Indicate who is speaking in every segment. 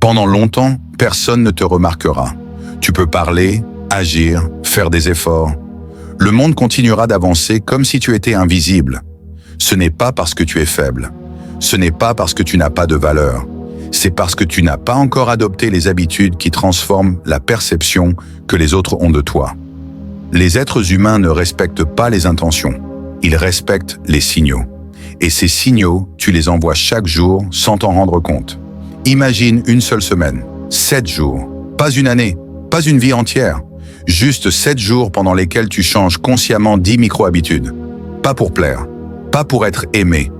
Speaker 1: Pendant longtemps, personne ne te remarquera. Tu peux parler, agir, faire des efforts. Le monde continuera d'avancer comme si tu étais invisible. Ce n'est pas parce que tu es faible. Ce n'est pas parce que tu n'as pas de valeur. C'est parce que tu n'as pas encore adopté les habitudes qui transforment la perception que les autres ont de toi. Les êtres humains ne respectent pas les intentions. Ils respectent les signaux. Et ces signaux, tu les envoies chaque jour sans t'en rendre compte. Imagine une seule semaine, 7 jours, pas une année, pas une vie entière. Juste 7 jours pendant lesquels tu changes consciemment 10 micro-habitudes. Pas pour plaire, pas pour être aimé,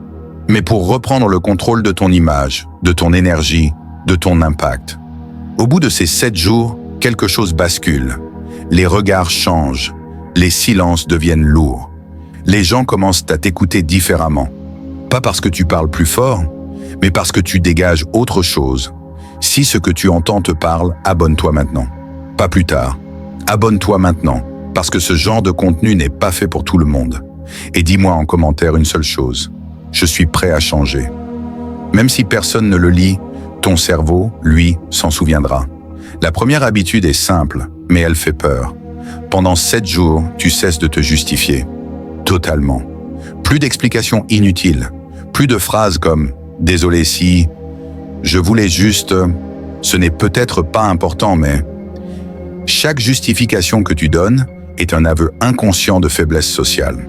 Speaker 1: mais pour reprendre le contrôle de ton image, de ton énergie, de ton impact. Au bout de ces 7 jours, quelque chose bascule. Les regards changent, les silences deviennent lourds. Les gens commencent à t'écouter différemment. Pas parce que tu parles plus fort, mais parce que tu dégages autre chose. Si ce que tu entends te parle, abonne-toi maintenant. Pas plus tard. Abonne-toi maintenant, parce que ce genre de contenu n'est pas fait pour tout le monde. Et dis-moi en commentaire une seule chose. Je suis prêt à changer. Même si personne ne le lit, ton cerveau, lui, s'en souviendra. La première habitude est simple, mais elle fait peur. Pendant 7 jours, tu cesses de te justifier. Totalement. Plus d'explications inutiles. Plus de phrases comme « Désolé si »,« Je voulais juste »,« Ce n'est peut-être pas important, mais… » Chaque justification que tu donnes est un aveu inconscient de faiblesse sociale.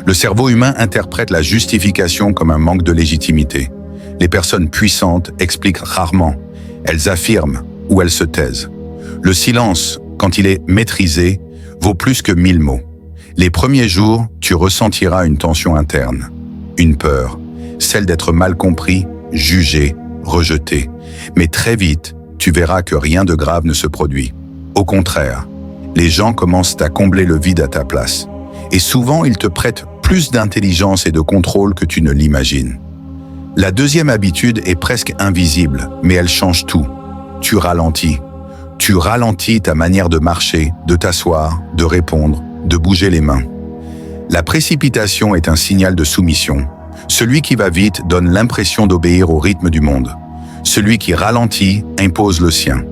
Speaker 1: Le cerveau humain interprète la justification comme un manque de légitimité. Les personnes puissantes expliquent rarement. Elles affirment ou elles se taisent. Le silence, quand il est maîtrisé, vaut plus que 1000 mots. Les premiers jours, tu ressentiras une tension interne, une peur, celle d'être mal compris, jugé, rejeté. Mais très vite, tu verras que rien de grave ne se produit. Au contraire, les gens commencent à combler le vide à ta place. Et souvent, ils te prêtent plus d'intelligence et de contrôle que tu ne l'imagines. La deuxième habitude est presque invisible, mais elle change tout. Tu ralentis. Tu ralentis ta manière de marcher, de t'asseoir, de répondre, de bouger les mains. La précipitation est un signal de soumission. Celui qui va vite donne l'impression d'obéir au rythme du monde. Celui qui ralentit impose le sien.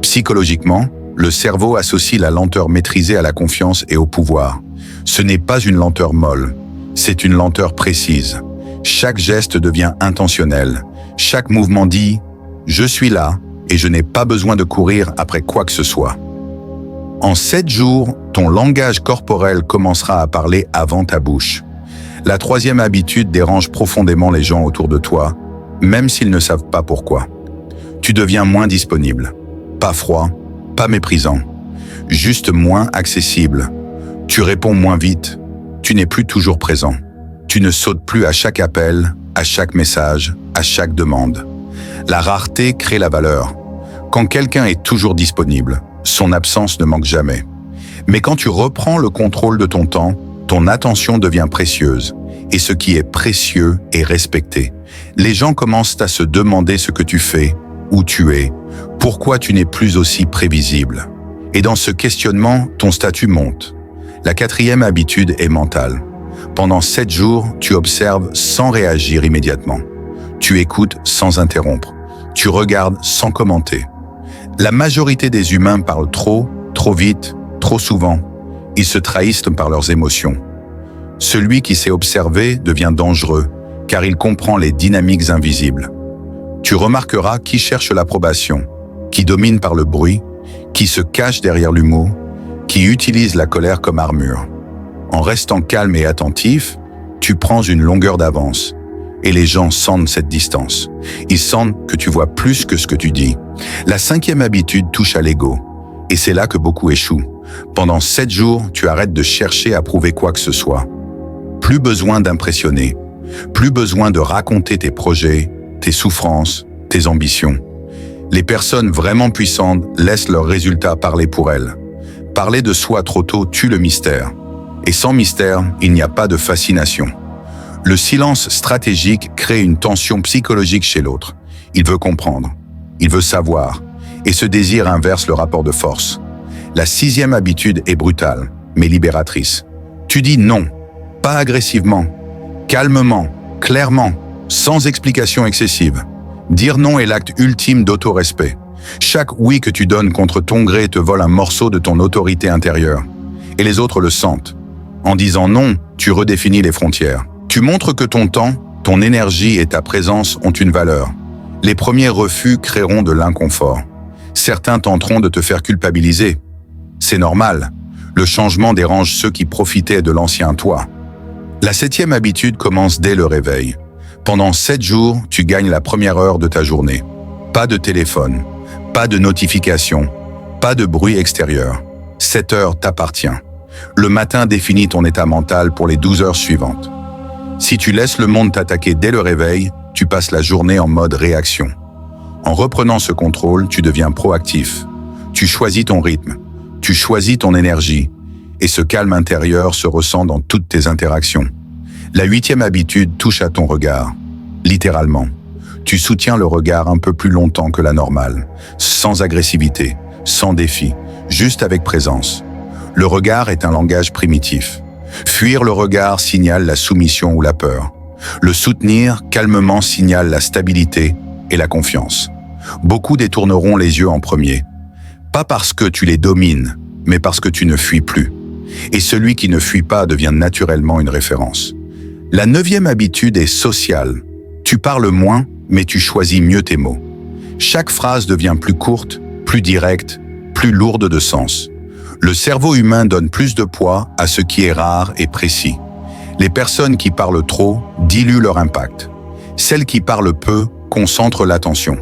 Speaker 1: Psychologiquement, le cerveau associe la lenteur maîtrisée à la confiance et au pouvoir. Ce n'est pas une lenteur molle, c'est une lenteur précise. Chaque geste devient intentionnel. Chaque mouvement dit « Je suis là et je n'ai pas besoin de courir après quoi que ce soit ». En 7 jours, ton langage corporel commencera à parler avant ta bouche. La troisième habitude dérange profondément les gens autour de toi, même s'ils ne savent pas pourquoi. Tu deviens moins disponible. Pas froid, pas méprisant, juste moins accessible. Tu réponds moins vite, tu n'es plus toujours présent. Tu ne sautes plus à chaque appel, à chaque message, à chaque demande. La rareté crée la valeur. Quand quelqu'un est toujours disponible, son absence ne manque jamais. Mais quand tu reprends le contrôle de ton temps, ton attention devient précieuse. Et ce qui est précieux est respecté. Les gens commencent à se demander ce que tu fais, où tu es, pourquoi tu n'es plus aussi prévisible. Et dans ce questionnement, ton statut monte. La quatrième habitude est mentale. Pendant 7 jours, tu observes sans réagir immédiatement. Tu écoutes sans interrompre. Tu regardes sans commenter. La majorité des humains parlent trop vite, trop souvent. Ils se trahissent par leurs émotions. Celui qui sait observer devient dangereux, car il comprend les dynamiques invisibles. Tu remarqueras qui cherche l'approbation, qui domine par le bruit, qui se cache derrière l'humour, qui utilise la colère comme armure. En restant calme et attentif, tu prends une longueur d'avance. Et les gens sentent cette distance. Ils sentent que tu vois plus que ce que tu dis. La cinquième habitude touche à l'ego. Et c'est là que beaucoup échouent. Pendant 7 jours, tu arrêtes de chercher à prouver quoi que ce soit. Plus besoin d'impressionner. Plus besoin de raconter tes projets, tes souffrances, tes ambitions. Les personnes vraiment puissantes laissent leurs résultats parler pour elles. Parler de soi trop tôt tue le mystère. Et sans mystère, il n'y a pas de fascination. Le silence stratégique crée une tension psychologique chez l'autre. Il veut comprendre, il veut savoir, et ce désir inverse le rapport de force. La 6e habitude est brutale, mais libératrice. Tu dis non, pas agressivement, calmement, clairement, sans explication excessive. Dire non est l'acte ultime d'autorespect. Chaque oui que tu donnes contre ton gré te vole un morceau de ton autorité intérieure. Et les autres le sentent. En disant non, tu redéfinis les frontières. Tu montres que ton temps, ton énergie et ta présence ont une valeur. Les premiers refus créeront de l'inconfort. Certains tenteront de te faire culpabiliser. C'est normal. Le changement dérange ceux qui profitaient de l'ancien toi. La 7e habitude commence dès le réveil. Pendant 7 jours, tu gagnes la première heure de ta journée. Pas de téléphone, pas de notification, pas de bruit extérieur. 7 heures t'appartient. Le matin définit ton état mental pour les 12 heures suivantes. Si tu laisses le monde t'attaquer dès le réveil, tu passes la journée en mode réaction. En reprenant ce contrôle, tu deviens proactif. Tu choisis ton rythme, tu choisis ton énergie, et ce calme intérieur se ressent dans toutes tes interactions. La 8e habitude touche à ton regard, littéralement. Tu soutiens le regard un peu plus longtemps que la normale, sans agressivité, sans défi, juste avec présence. Le regard est un langage primitif. Fuir le regard signale la soumission ou la peur. Le soutenir calmement signale la stabilité et la confiance. Beaucoup détourneront les yeux en premier. Pas parce que tu les domines, mais parce que tu ne fuis plus. Et celui qui ne fuit pas devient naturellement une référence. La 9e habitude est sociale. Tu parles moins, mais tu choisis mieux tes mots. Chaque phrase devient plus courte, plus directe, plus lourde de sens. Le cerveau humain donne plus de poids à ce qui est rare et précis. Les personnes qui parlent trop diluent leur impact. Celles qui parlent peu concentrent l'attention.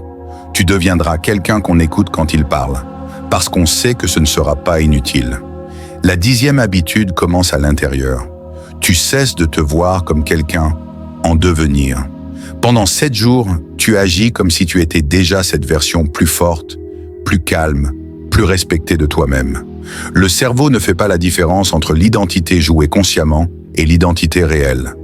Speaker 1: Tu deviendras quelqu'un qu'on écoute quand il parle, parce qu'on sait que ce ne sera pas inutile. La 10e habitude commence à l'intérieur. Tu cesses de te voir comme quelqu'un en devenir. Pendant 7 jours, tu agis comme si tu étais déjà cette version plus forte, plus calme, plus respectée de toi-même. Le cerveau ne fait pas la différence entre l'identité jouée consciemment et l'identité réelle.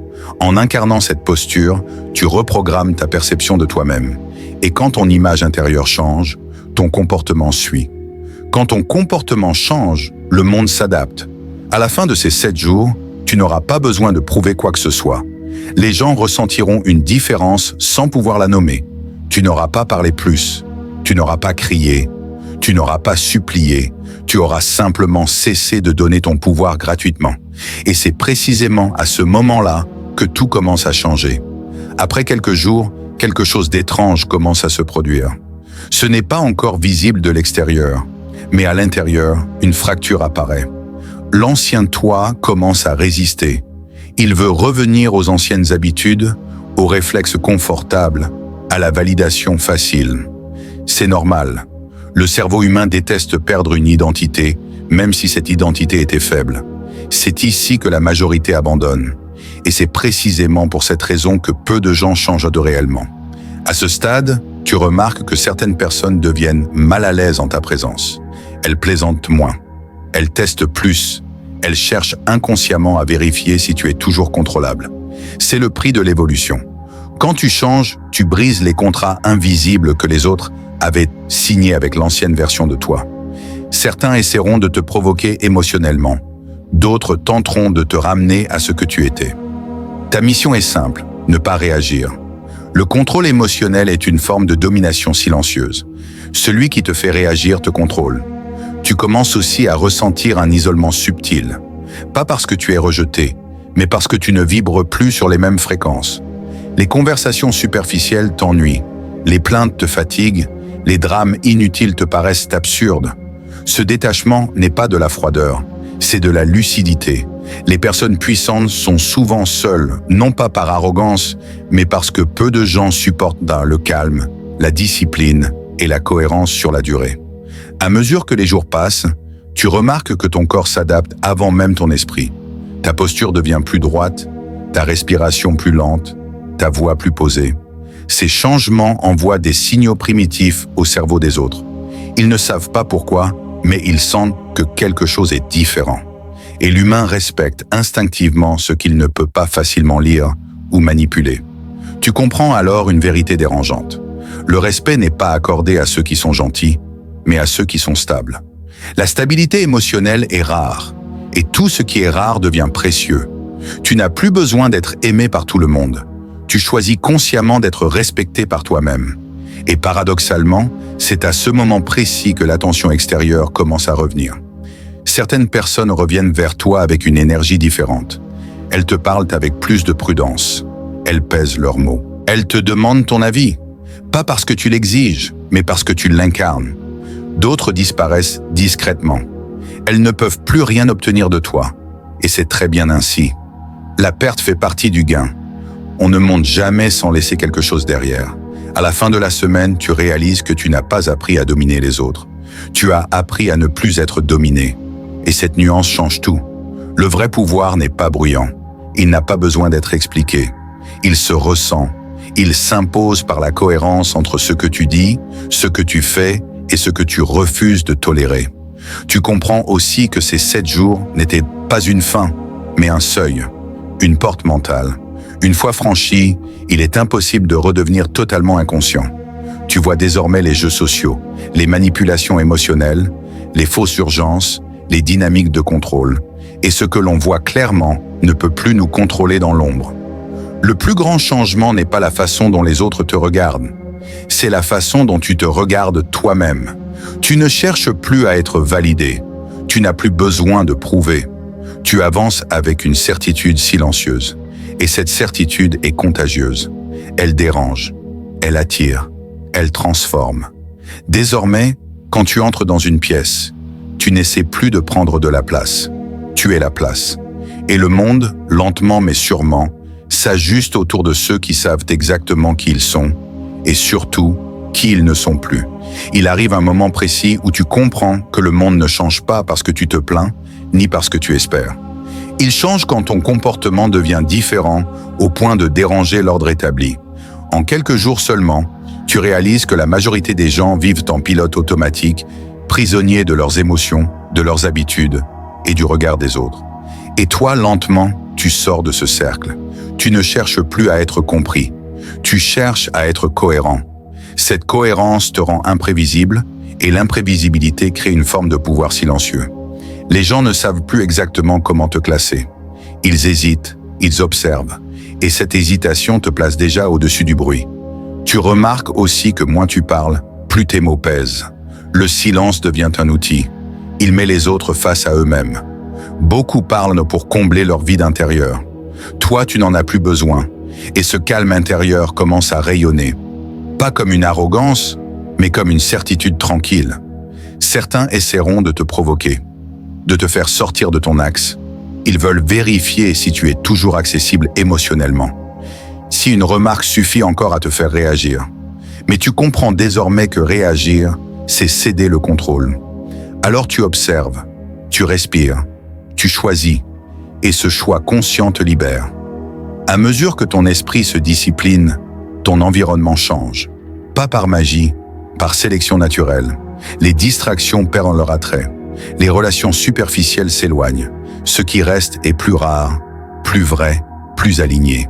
Speaker 1: En incarnant cette posture, tu reprogrammes ta perception de toi-même. Et quand ton image intérieure change, ton comportement suit. Quand ton comportement change, le monde s'adapte. À la fin de ces 7 jours, tu n'auras pas besoin de prouver quoi que ce soit. Les gens ressentiront une différence sans pouvoir la nommer. Tu n'auras pas parlé plus, tu n'auras pas crié, tu n'auras pas supplié, tu auras simplement cessé de donner ton pouvoir gratuitement. Et c'est précisément à ce moment-là que tout commence à changer. Après quelques jours, quelque chose d'étrange commence à se produire. Ce n'est pas encore visible de l'extérieur, mais à l'intérieur, une fracture apparaît. L'ancien toi commence à résister. Il veut revenir aux anciennes habitudes, aux réflexes confortables, à la validation facile. C'est normal. Le cerveau humain déteste perdre une identité, même si cette identité était faible. C'est ici que la majorité abandonne. Et c'est précisément pour cette raison que peu de gens changent de réellement. À ce stade, tu remarques que certaines personnes deviennent mal à l'aise en ta présence. Elles plaisantent moins. Elles testent plus. Elles cherchent inconsciemment à vérifier si tu es toujours contrôlable. C'est le prix de l'évolution. Quand tu changes, tu brises les contrats invisibles que les autres avaient signés avec l'ancienne version de toi. Certains essaieront de te provoquer émotionnellement. D'autres tenteront de te ramener à ce que tu étais. Ta mission est simple, ne pas réagir. Le contrôle émotionnel est une forme de domination silencieuse. Celui qui te fait réagir te contrôle. Tu commences aussi à ressentir un isolement subtil. Pas parce que tu es rejeté, mais parce que tu ne vibres plus sur les mêmes fréquences. Les conversations superficielles t'ennuient. Les plaintes te fatiguent. Les drames inutiles te paraissent absurdes. Ce détachement n'est pas de la froideur, c'est de la lucidité. Les personnes puissantes sont souvent seules, non pas par arrogance, mais parce que peu de gens supportent le calme, la discipline et la cohérence sur la durée. À mesure que les jours passent, tu remarques que ton corps s'adapte avant même ton esprit. Ta posture devient plus droite, ta respiration plus lente, ta voix plus posée. Ces changements envoient des signaux primitifs au cerveau des autres. Ils ne savent pas pourquoi, mais ils sentent que quelque chose est différent. Et l'humain respecte instinctivement ce qu'il ne peut pas facilement lire ou manipuler. Tu comprends alors une vérité dérangeante. Le respect n'est pas accordé à ceux qui sont gentils, mais à ceux qui sont stables. La stabilité émotionnelle est rare, et tout ce qui est rare devient précieux. Tu n'as plus besoin d'être aimé par tout le monde. Tu choisis consciemment d'être respecté par toi-même. Et paradoxalement, c'est à ce moment précis que l'attention extérieure commence à revenir. Certaines personnes reviennent vers toi avec une énergie différente. Elles te parlent avec plus de prudence. Elles pèsent leurs mots. Elles te demandent ton avis. Pas parce que tu l'exiges, mais parce que tu l'incarnes. D'autres disparaissent discrètement. Elles ne peuvent plus rien obtenir de toi. Et c'est très bien ainsi. La perte fait partie du gain. On ne monte jamais sans laisser quelque chose derrière. À la fin de la semaine, tu réalises que tu n'as pas appris à dominer les autres. Tu as appris à ne plus être dominé. Et cette nuance change tout. Le vrai pouvoir n'est pas bruyant. Il n'a pas besoin d'être expliqué. Il se ressent. Il s'impose par la cohérence entre ce que tu dis, ce que tu fais et ce que tu refuses de tolérer. Tu comprends aussi que ces 7 jours n'étaient pas une fin, mais un seuil, une porte mentale. Une fois franchi, il est impossible de redevenir totalement inconscient. Tu vois désormais les jeux sociaux, les manipulations émotionnelles, les fausses urgences, les dynamiques de contrôle. Et ce que l'on voit clairement ne peut plus nous contrôler dans l'ombre. Le plus grand changement n'est pas la façon dont les autres te regardent. C'est la façon dont tu te regardes toi-même. Tu ne cherches plus à être validé. Tu n'as plus besoin de prouver. Tu avances avec une certitude silencieuse. Et cette certitude est contagieuse. Elle dérange. Elle attire. Elle transforme. Désormais, quand tu entres dans une pièce, tu n'essaies plus de prendre de la place. Tu es la place. Et le monde, lentement mais sûrement, s'ajuste autour de ceux qui savent exactement qui ils sont et surtout qui ils ne sont plus. Il arrive un moment précis où tu comprends que le monde ne change pas parce que tu te plains, ni parce que tu espères. Il change quand ton comportement devient différent au point de déranger l'ordre établi. En quelques jours seulement, tu réalises que la majorité des gens vivent en pilote automatique, prisonniers de leurs émotions, de leurs habitudes et du regard des autres. Et toi, lentement, tu sors de ce cercle. Tu ne cherches plus à être compris. Tu cherches à être cohérent. Cette cohérence te rend imprévisible et l'imprévisibilité crée une forme de pouvoir silencieux. Les gens ne savent plus exactement comment te classer. Ils hésitent, ils observent, et cette hésitation te place déjà au-dessus du bruit. Tu remarques aussi que moins tu parles, plus tes mots pèsent. Le silence devient un outil. Il met les autres face à eux-mêmes. Beaucoup parlent pour combler leur vide intérieur. Toi, tu n'en as plus besoin, et ce calme intérieur commence à rayonner. Pas comme une arrogance, mais comme une certitude tranquille. Certains essaieront de te provoquer, de te faire sortir de ton axe. Ils veulent vérifier si tu es toujours accessible émotionnellement. Si une remarque suffit encore à te faire réagir. Mais tu comprends désormais que réagir, c'est céder le contrôle. Alors tu observes, tu respires, tu choisis, et ce choix conscient te libère. À mesure que ton esprit se discipline, ton environnement change. Pas par magie, par sélection naturelle. Les distractions perdent leur attrait. Les relations superficielles s'éloignent. Ce qui reste est plus rare, plus vrai, plus aligné.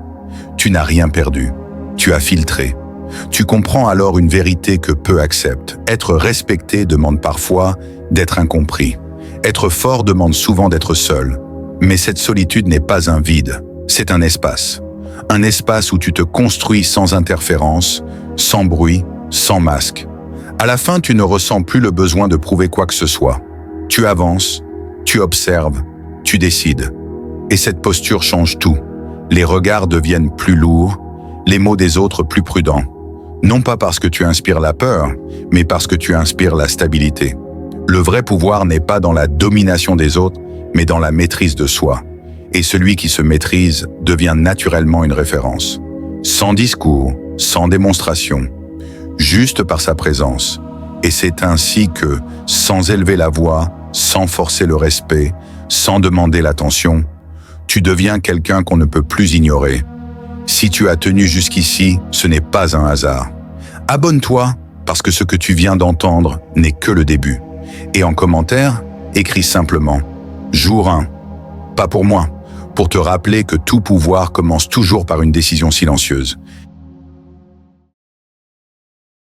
Speaker 1: Tu n'as rien perdu. Tu as filtré. Tu comprends alors une vérité que peu acceptent. Être respecté demande parfois d'être incompris. Être fort demande souvent d'être seul. Mais cette solitude n'est pas un vide, c'est un espace. Un espace où tu te construis sans interférence, sans bruit, sans masque. À la fin, tu ne ressens plus le besoin de prouver quoi que ce soit. Tu avances, tu observes, tu décides. Et cette posture change tout. Les regards deviennent plus lourds, les mots des autres plus prudents. Non pas parce que tu inspires la peur, mais parce que tu inspires la stabilité. Le vrai pouvoir n'est pas dans la domination des autres, mais dans la maîtrise de soi. Et celui qui se maîtrise devient naturellement une référence. Sans discours, sans démonstration, juste par sa présence. Et c'est ainsi que, sans élever la voix, sans forcer le respect, sans demander l'attention, tu deviens quelqu'un qu'on ne peut plus ignorer. Si tu as tenu jusqu'ici, ce n'est pas un hasard. Abonne-toi, parce que ce que tu viens d'entendre n'est que le début. Et en commentaire, écris simplement « Jour 1 ». Pas pour moi, pour te rappeler que tout pouvoir commence toujours par une décision silencieuse.